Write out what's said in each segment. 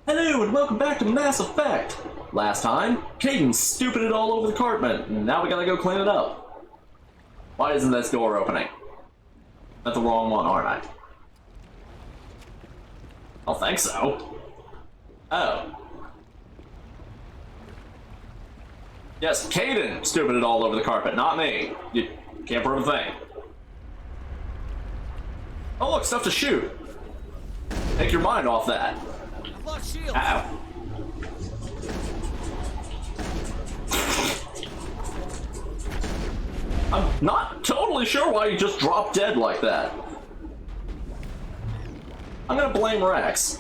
Hello and welcome back to Mass Effect! Last time, Kaiden stupid it all over the carpet, and now we gotta go clean it up. Why isn't this door opening? That's the wrong one, aren't I? I don't think so. Oh. Yes, Kaiden stupid it all over the carpet, not me. You can't prove a thing. Oh look, stuff to shoot. Take your mind off that. Ow. I'm not totally sure why you just dropped dead like that. I'm gonna blame Rex.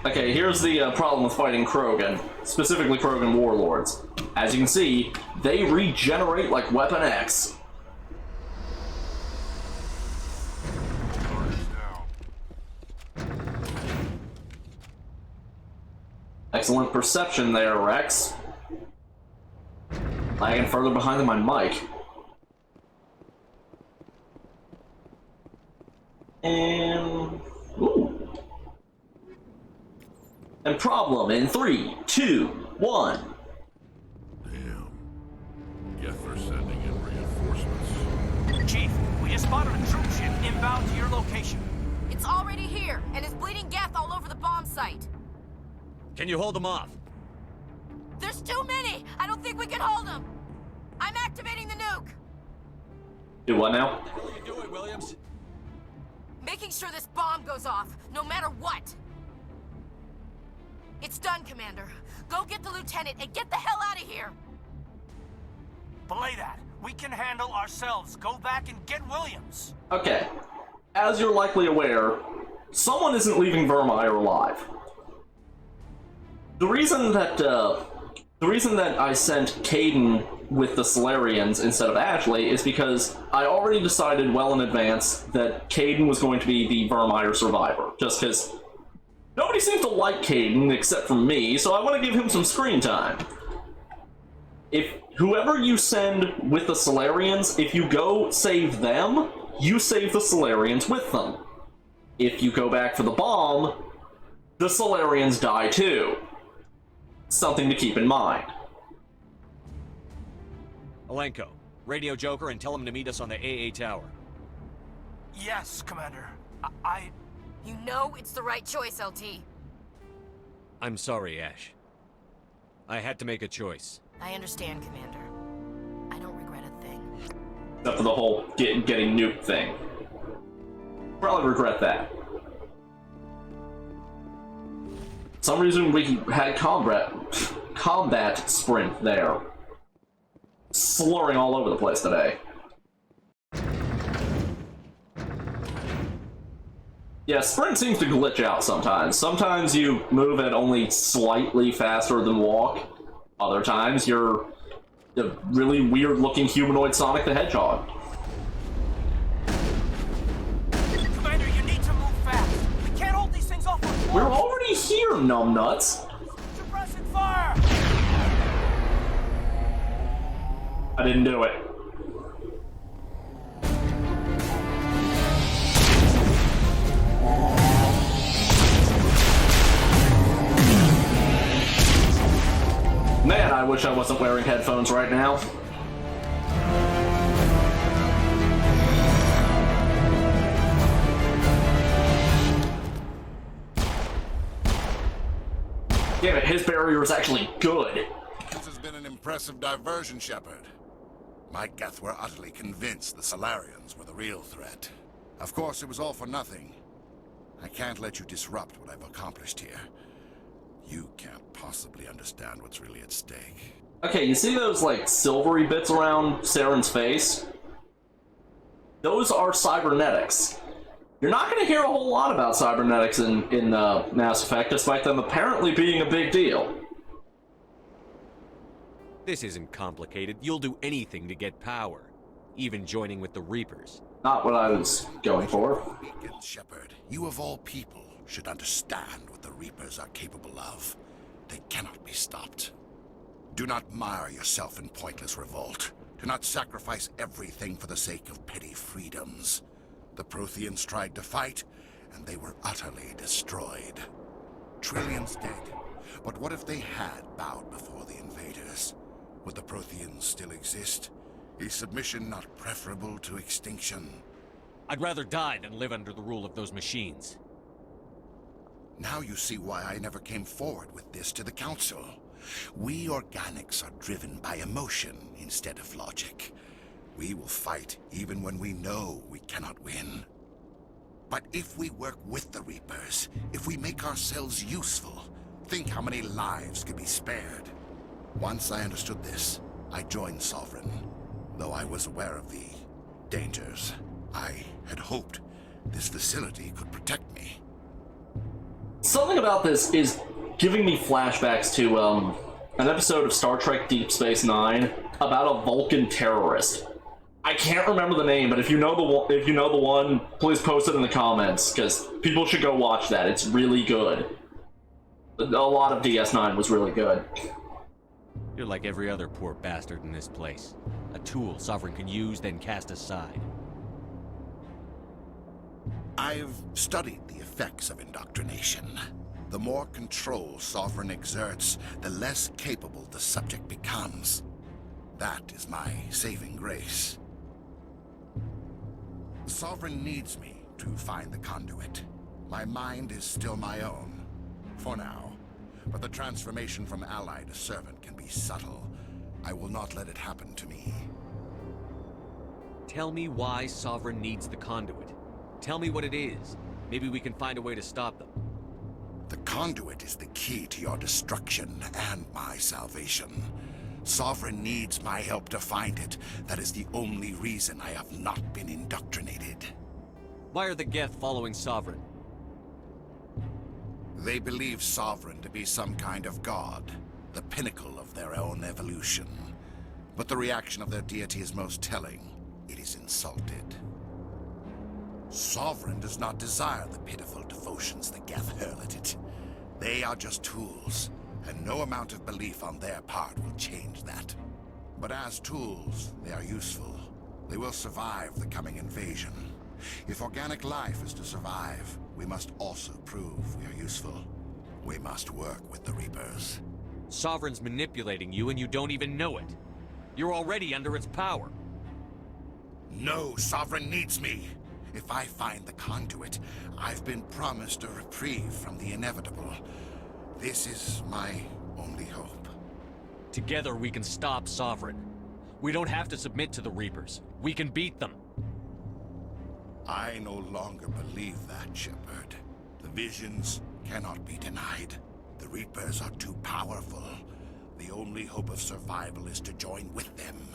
Okay, here's the problem with fighting Krogan, specifically Krogan warlords. As you can see, they regenerate like Weapon X. Excellent perception there, Rex. Lagging further behind than my mic. And... ooh. And problem in 3, 2, 1. Damn. Guess they're sending in reinforcements. Chief, we just spotted a troop ship inbound to your location. It's already here, and is bleeding Geth all over the bomb site. Can you hold them off? There's too many! I don't think we can hold them! I'm activating the nuke! Do what now? What are you doing, Williams? Making sure this bomb goes off, no matter what! It's done, Commander. Go get the lieutenant and get the hell out of here! Belay that. We can handle ourselves. Go back and get Williams. Okay. As you're likely aware, someone isn't leaving Vermeer alive. The reason that I sent Kaiden with the Salarians instead of Ashley is because I already decided well in advance that Kaiden was going to be the Vermeer survivor, just because nobody seems to like Kaiden except for me, so I want to give him some screen time. If whoever you send with the Salarians, if you go save them, you save the Salarians with them. If you go back for the bomb, the Salarians die too. Something to keep in mind. Alenko, radio Joker and tell him to meet us on the AA tower. Yes, Commander. You know it's the right choice, LT. I'm sorry, Ash. I had to make a choice. I understand, Commander. I don't regret a thing. Except for the whole getting nuked thing. Probably regret that. For some reason we had combat sprint there. Slurring all over the place today. Yeah, sprint seems to glitch out sometimes. Sometimes you move at only slightly faster than walk. Other times you're a really weird-looking humanoid Sonic the Hedgehog. Commander, you need to move fast. We can't hold these things off. We're already here, numbnuts. Suppressing fire. I didn't do it. Man, I wish I wasn't wearing headphones right now. Damn it, his barrier is actually good. This has been an impressive diversion, Shepard. My Geth were utterly convinced the Salarians were the real threat. Of course, it was all for nothing. I can't let you disrupt what I've accomplished here. You can't possibly understand what's really at stake. Okay, you see those, like, silvery bits around Saren's face? Those are cybernetics. You're not going to hear a whole lot about cybernetics in Mass Effect, despite them apparently being a big deal. This isn't complicated. You'll do anything to get power, even joining with the Reapers. Not what I was going for. Weekend, Shepard. You of all people should understand what the Reapers are capable of. They cannot be stopped. Do not mire yourself in pointless revolt. Do not sacrifice everything for the sake of petty freedoms. The Protheans tried to fight, and they were utterly destroyed. Trillions dead. But what if they had bowed before the invaders? Would the Protheans still exist? Is submission not preferable to extinction? I'd rather die than live under the rule of those machines. Now you see why I never came forward with this to the Council. We organics are driven by emotion instead of logic. We will fight even when we know we cannot win. But if we work with the Reapers, if we make ourselves useful, think how many lives could be spared. Once I understood this, I joined Sovereign. Though I was aware of the dangers, I had hoped this facility could protect me. Something about this is giving me flashbacks to an episode of Star Trek Deep Space Nine about a Vulcan terrorist. I can't remember the name, but if you know the one, please post it in the comments, because people should go watch that. It's really good. A lot of DS9 was really good. You're like every other poor bastard in this place. A tool Sovereign can use, then cast aside. I've studied the effects of indoctrination. The more control Sovereign exerts, the less capable the subject becomes. That is my saving grace. Sovereign needs me to find the conduit. My mind is still my own, for now. But the transformation from ally to servant can be subtle. I will not let it happen to me. Tell me why Sovereign needs the conduit. Tell me what it is. Maybe we can find a way to stop them. The conduit is the key to your destruction and my salvation. Sovereign needs my help to find it. That is the only reason I have not been indoctrinated. Why are the Geth following Sovereign? They believe Sovereign to be some kind of god, the pinnacle of their own evolution. But the reaction of their deity is most telling. It is insulted. Sovereign does not desire the pitiful devotions the Geth hurl at it. They are just tools, and no amount of belief on their part will change that. But as tools, they are useful. They will survive the coming invasion. If organic life is to survive, we must also prove we are useful. We must work with the Reapers. Sovereign's manipulating you and you don't even know it. You're already under its power. No, Sovereign needs me. If I find the conduit, I've been promised a reprieve from the inevitable. This is my only hope. Together we can stop Sovereign. We don't have to submit to the Reapers. We can beat them. I no longer believe that, Shepard. The visions cannot be denied. The Reapers are too powerful. The only hope of survival is to join with them.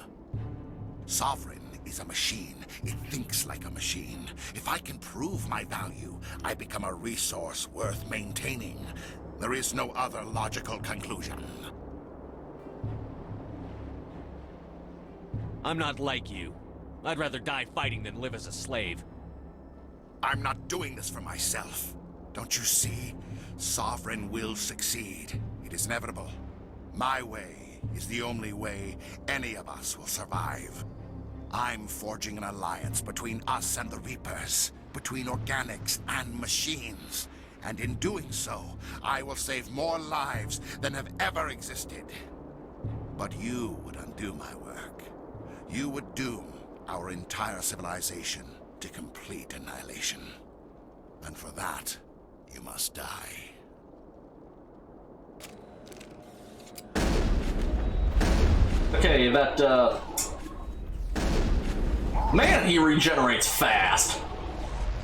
Sovereign is a machine. It thinks like a machine. If I can prove my value, I become a resource worth maintaining. There is no other logical conclusion. I'm not like you. I'd rather die fighting than live as a slave. I'm not doing this for myself. Don't you see? Sovereign will succeed. It is inevitable. My way is the only way any of us will survive. I'm forging an alliance between us and the Reapers, between organics and machines. And in doing so, I will save more lives than have ever existed. But you would undo my work. You would doom our entire civilization to complete annihilation. And for that, you must die. Okay, that, Man, he regenerates fast!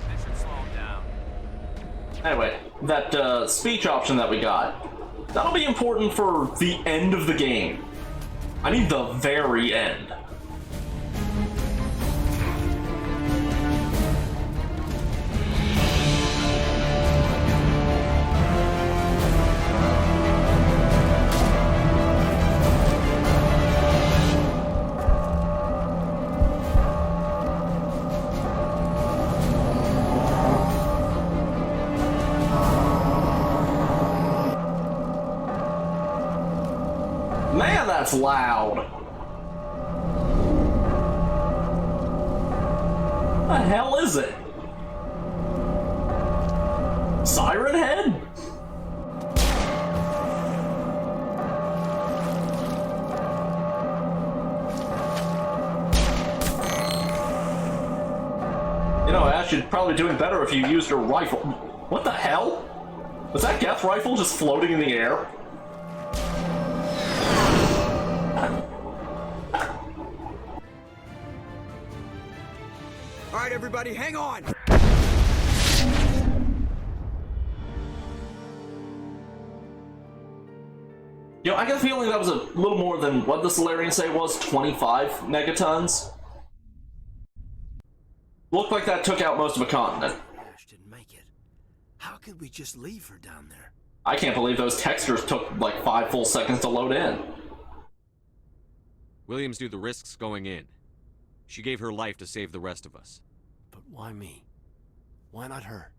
That should slow him down. Anyway, that, speech option that we got, that'll be important for the end of the game. I mean the very end. Man, that's loud. What the hell is it? Siren head? You know, Ash, you'd probably doing better if you used your rifle. What the hell? Was that Geth rifle just floating in the air? All right, everybody, hang on! Yo, I get a feeling that was a little more than what the Salarians say was, 25 megatons. Looked like that took out most of a continent. Ash didn't make it. How could we just leave her down there? I can't believe those textures took like 5 full seconds to load in. Williams knew the risks going in. She gave her life to save the rest of us. But why me? Why not her?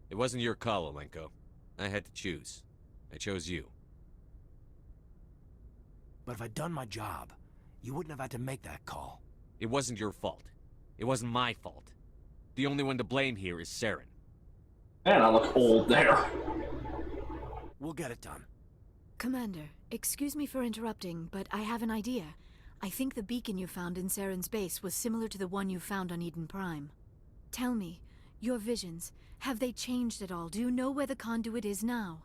It wasn't your call, Alenko. I had to choose. I chose you. But if I'd done my job, you wouldn't have had to make that call. It wasn't your fault. It wasn't my fault. The only one to blame here is Saren. Man, I look old there. We'll get it done. Commander, excuse me for interrupting, but I have an idea. I think the beacon you found in Saren's base was similar to the one you found on Eden Prime. Tell me, your visions, have they changed at all? Do you know where the conduit is now?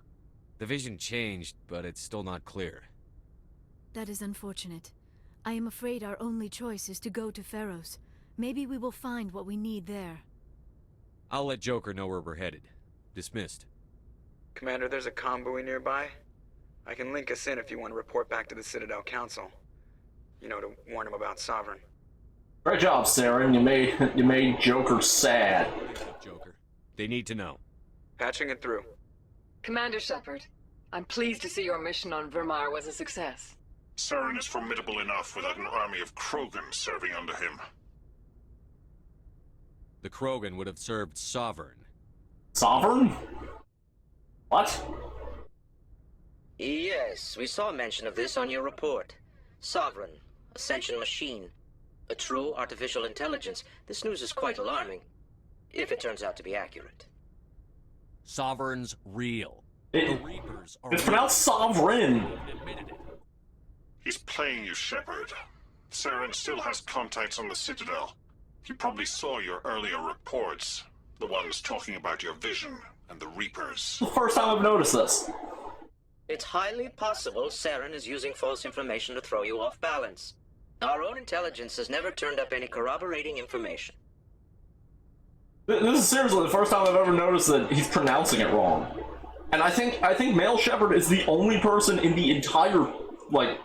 The vision changed, but it's still not clear. That is unfortunate. I am afraid our only choice is to go to Pharos. Maybe we will find what we need there. I'll let Joker know where we're headed. Dismissed. Commander, there's a convoy nearby. I can link us in if you want to report back to the Citadel Council. You know, to warn them about Sovereign. Great job, Saren. You made Joker sad. Joker. They need to know. Patching it through. Commander Shepard, I'm pleased to see your mission on Vermeer was a success. Saren is formidable enough without an army of Krogan serving under him. The Krogan would have served Sovereign. Sovereign? What? Yes, we saw mention of this on your report. Sovereign, Ascension machine, a true artificial intelligence. This news is quite alarming, if it turns out to be accurate. Sovereign's real. The Reapers are it's pronounced Sovereign. He's playing you, Shepard. Saren still has contacts on the Citadel. He probably saw your earlier reports. The ones talking about your vision and the Reapers. The first time I've noticed this. It's highly possible Saren is using false information to throw you off balance. Our own intelligence has never turned up any corroborating information. This is seriously the first time I've ever noticed that he's pronouncing it wrong. And I think Male Shepard is the only person in the entire,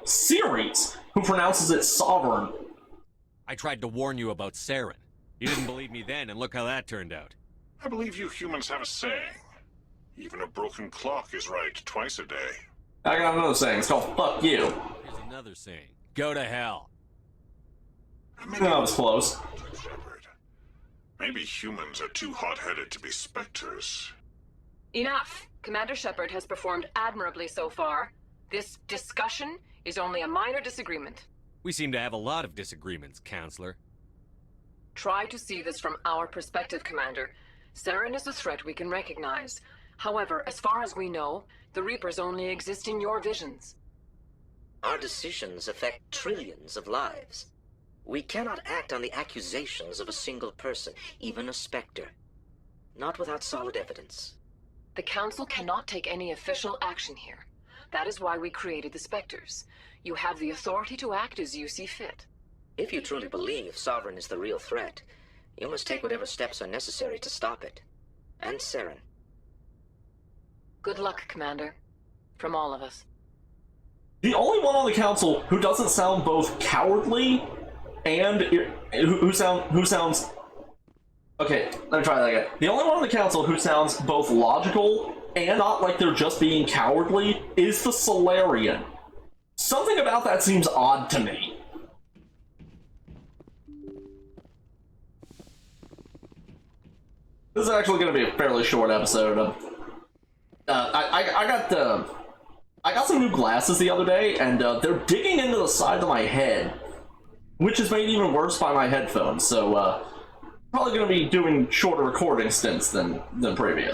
series who pronounces it Sovereign. I tried to warn you about Saren. You didn't believe me then, and look how that turned out. I believe you humans have a saying. Even a broken clock is right twice a day. I got another saying. It's called "fuck you." Here's another saying. Go to hell. That was close. Shepard. Maybe humans are too hot-headed to be specters. Enough! Commander Shepard has performed admirably so far. This discussion is only a minor disagreement. We seem to have a lot of disagreements, Counselor. Try to see this from our perspective, Commander. Saren is a threat we can recognize. However, as far as we know, the Reapers only exist in your visions. Our decisions affect trillions of lives. We cannot act on the accusations of a single person, even a Spectre. Not without solid evidence. The Council cannot take any official action here. That is why we created the Spectres. You have the authority to act as you see fit. If you truly believe Sovereign is the real threat, you must take whatever steps are necessary to stop it. And Saren. Good luck, Commander. From all of us. The only one on the council who doesn't sound both cowardly and who sounds. Okay, let me try that again. The only one on the council who sounds both logical and not like they're just being cowardly is the Salarian. Something about that seems odd to me. This is actually going to be a fairly short episode. I I got some new glasses the other day, and they're digging into the side of my head, which is made even worse by my headphones, so probably going to be doing shorter recording stints than previous.